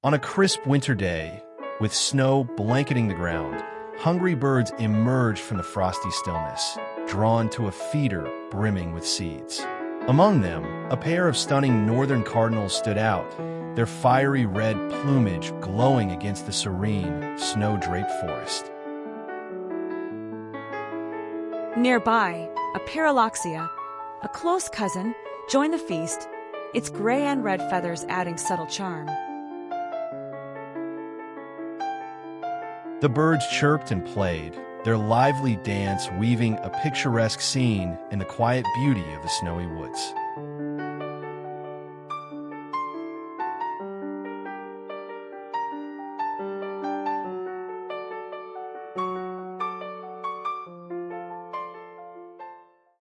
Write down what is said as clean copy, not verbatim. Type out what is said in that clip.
On a crisp winter day, with snow blanketing the ground, hungry birds emerged from the frosty stillness, drawn to a feeder brimming with seeds. Among them, a pair of stunning Northern Cardinals stood out, their fiery red plumage glowing against the serene, snow-draped forest. Nearby, a Pyrrhuloxia, a close cousin, joined the feast, its gray and red feathers adding subtle charm. The birds chirped and played, their lively dance weaving a picturesque scene in the quiet beauty of the snowy woods.